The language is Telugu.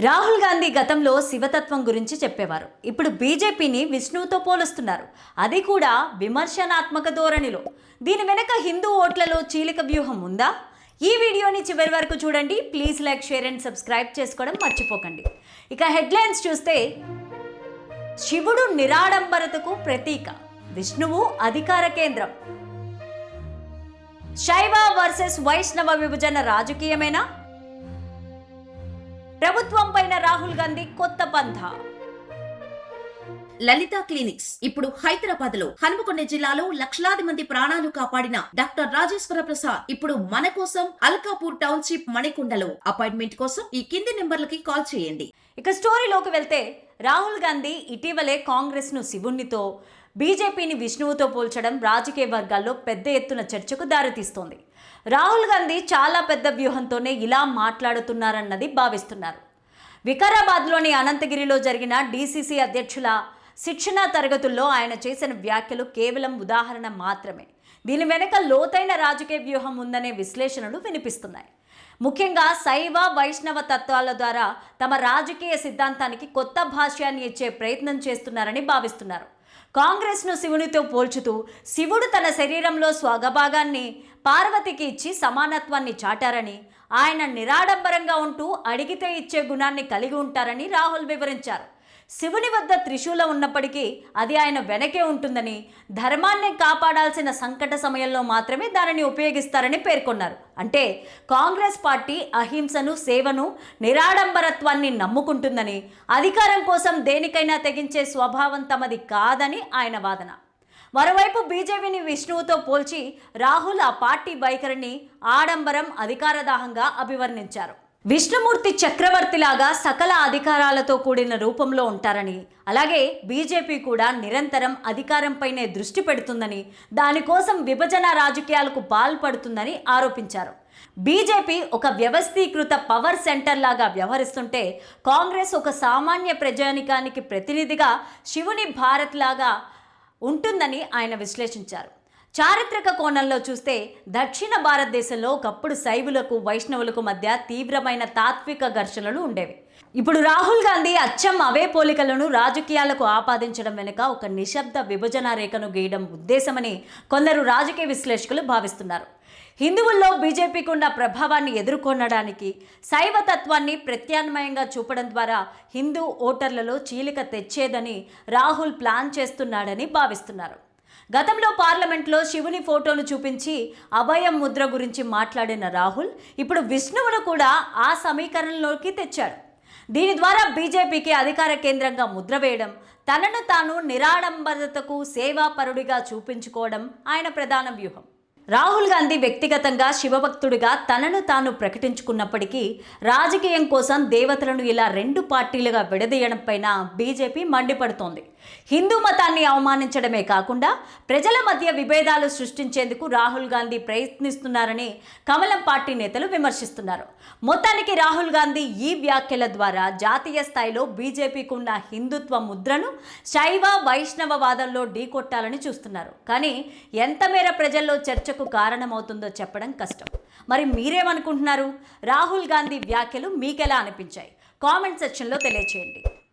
రాహుల్ గాంధీ గతంలో శివతత్వం గురించి చెప్పేవారు. ఇప్పుడు బీజేపీని విష్ణువుతో పోలుస్తున్నారు. అది కూడా విమర్శనాత్మక ధోరణిలో. దీని వెనక హిందూ ఓట్లలో చీలిక వ్యూహం ఉందా? ఈ వీడియోని చివరి వరకు చూడండి. Please like, share and subscribe చేసుకోవడం మర్చిపోకండి. ఇక హెడ్లైన్స్ చూస్తే, శివుడు నిరాడంబరతకు ప్రతీక, విష్ణువు అధికార కేంద్రం. శైవ వర్సెస్ వైష్ణవ విభజన రాజకీయమేనా? ప్రభుత్వం పైన రాహుల్ గాంధీ కొత్త పంథా. లలిత క్లినిక్స్ ఇప్పుడు హైదరాబాద్ లో. హనుమకొండ జిల్లాలో లక్షలాది మంది ప్రాణాలు కాపాడిన డాక్టర్ రాజేశ్వర ప్రసాద్ ఇప్పుడు మన కోసం అల్కాపూర్ టౌన్షిప్ మణికొండలో. అపాయింట్మెంట్ కోసం ఈ కింది నెంబర్లకి కాల్ చేయండి. ఇక స్టోరీలోకి వెళ్తే, రాహుల్ గాంధీ ఇటీవలే కాంగ్రెస్ ను శివునితో, బీజేపీని విష్ణువుతో పోల్చడం రాజకీయ వర్గాల్లో పెద్ద ఎత్తున చర్చకు దారితీస్తోంది. రాహుల్ గాంధీ చాలా పెద్ద వ్యూహంతోనే ఇలా మాట్లాడుతున్నారన్నది భావిస్తున్నారు. వికారాబాద్లోని అనంతగిరిలో జరిగిన డీసీసీ అధ్యక్షుల శిక్షణా తరగతుల్లో ఆయన చేసిన వ్యాఖ్యలు కేవలం ఉదాహరణ మాత్రమే. దీని వెనుక లోతైన రాజకీయ వ్యూహం ఉందనే విశ్లేషణలు వినిపిస్తున్నాయి. ముఖ్యంగా శైవ వైష్ణవ తత్వాల ద్వారా తమ రాజకీయ సిద్ధాంతానికి కొత్త భాష్యాన్ని ఇచ్చే ప్రయత్నం చేస్తున్నారని భావిస్తున్నారు. కాంగ్రెస్ను శివునితో పోల్చుతూ, శివుడు తన శరీరంలో స్వగభాగాన్ని పార్వతికి ఇచ్చి సమానత్వాన్ని చాటారని, ఆయన నిరాడంబరంగా ఉంటూ అడిగితే ఇచ్చే గుణాన్ని కలిగి ఉంటారని రాహుల్ వివరించారు. శివుని వద్ద త్రిశూలం ఉన్నప్పటికీ అది ఆయన వెనకే ఉంటుందని, ధర్మాన్ని కాపాడాల్సిన సంకట సమయంలో మాత్రమే దానిని ఉపయోగిస్తారని పేర్కొన్నారు. అంటే కాంగ్రెస్ పార్టీ అహింసను, సేవను, నిరాడంబరత్వాన్ని నమ్ముకుంటుందని, అధికారం కోసం దేనికైనా తెగించే స్వభావం తమది కాదని ఆయన వాదన. మరోవైపు బీజేపీని విష్ణువుతో పోల్చి రాహుల్ ఆ పార్టీ వైఖరిని ఆడంబరం, అధికారదాహంగా అభివర్ణించారు. విష్ణుమూర్తి చక్రవర్తిలాగా సకల అధికారాలతో కూడిన రూపంలో ఉంటారని, అలాగే బీజేపీ కూడా నిరంతరం అధికారంపైనే దృష్టి పెడుతుందని, దానికోసం విభజన రాజకీయాలకు పాల్పడుతుందని ఆరోపించారు. బీజేపీ ఒక వ్యవస్థీకృత పవర్ సెంటర్ లాగా వ్యవహరిస్తుంటే, కాంగ్రెస్ ఒక సామాన్య ప్రజానికానికి ప్రతినిధిగా శివుని భారత్ లాగా ఉంటుందని ఆయన విశ్లేషించారు. చారిత్రక కోణంలో చూస్తే, దక్షిణ భారతదేశంలో ఒకప్పుడు శైవులకు, వైష్ణవులకు మధ్య తీవ్రమైన తాత్విక ఘర్షణలు ఉండేవి. ఇప్పుడు రాహుల్ గాంధీ అచ్చం అవే పోలికలను రాజకీయాలకు ఆపాదించడం వెనుక ఒక నిశ్శబ్ద విభజన రేఖను గీయడం ఉద్దేశమని కొందరు రాజకీయ విశ్లేషకులు భావిస్తున్నారు. హిందువుల్లో బీజేపీకి ఉన్న ప్రభావాన్ని ఎదుర్కొనడానికి శైవతత్వాన్ని ప్రత్యామ్నాయంగా చూపడం ద్వారా హిందూ ఓటర్లలో చీలిక తెచ్చేదని రాహుల్ ప్లాన్ చేస్తున్నాడని భావిస్తున్నారు. గతంలో పార్లమెంట్లో శివుని ఫోటోను చూపించి అభయం ముద్ర గురించి మాట్లాడిన రాహుల్ ఇప్పుడు విష్ణువును కూడా ఆ సమీకరణలోకి తెచ్చాడు. దీని ద్వారా బీజేపీకి అధికార కేంద్రంగా ముద్ర వేయడం, తనను తాను నిరాడంబరతకు సేవాపరుడిగా చూపించుకోవడం ఆయన ప్రధాన వ్యూహం. రాహుల్ గాంధీ వ్యక్తిగతంగా శివభక్తుడిగా తనను తాను ప్రకటించుకున్నప్పటికీ, రాజకీయం కోసం దేవతలను ఇలా రెండు పార్టీలుగా విడదీయడం పైన బీజేపీ మండిపడుతోంది. హిందూ మతాన్ని అవమానించడమే కాకుండా ప్రజల మధ్య విభేదాలు సృష్టించేందుకు రాహుల్ గాంధీ ప్రయత్నిస్తున్నారని కమలం పార్టీ నేతలు విమర్శిస్తున్నారు. మొత్తానికి రాహుల్ గాంధీ ఈ వ్యాఖ్యల ద్వారా జాతీయ స్థాయిలో బీజేపీకి ఉన్న హిందుత్వ ముద్రను శైవ వైష్ణవ వాదంలో ఢీకొట్టాలని చూస్తున్నారు. కానీ ఎంత మేర ప్రజల్లో చర్చకు కారణమవుతుందో చెప్పడం కష్టం. మరి మీరేమనుకుంటున్నారు? రాహుల్ గాంధీ వ్యాఖ్యలు మీకెలా అనిపించాయి? కామెంట్ సెక్షన్లో తెలియచేయండి.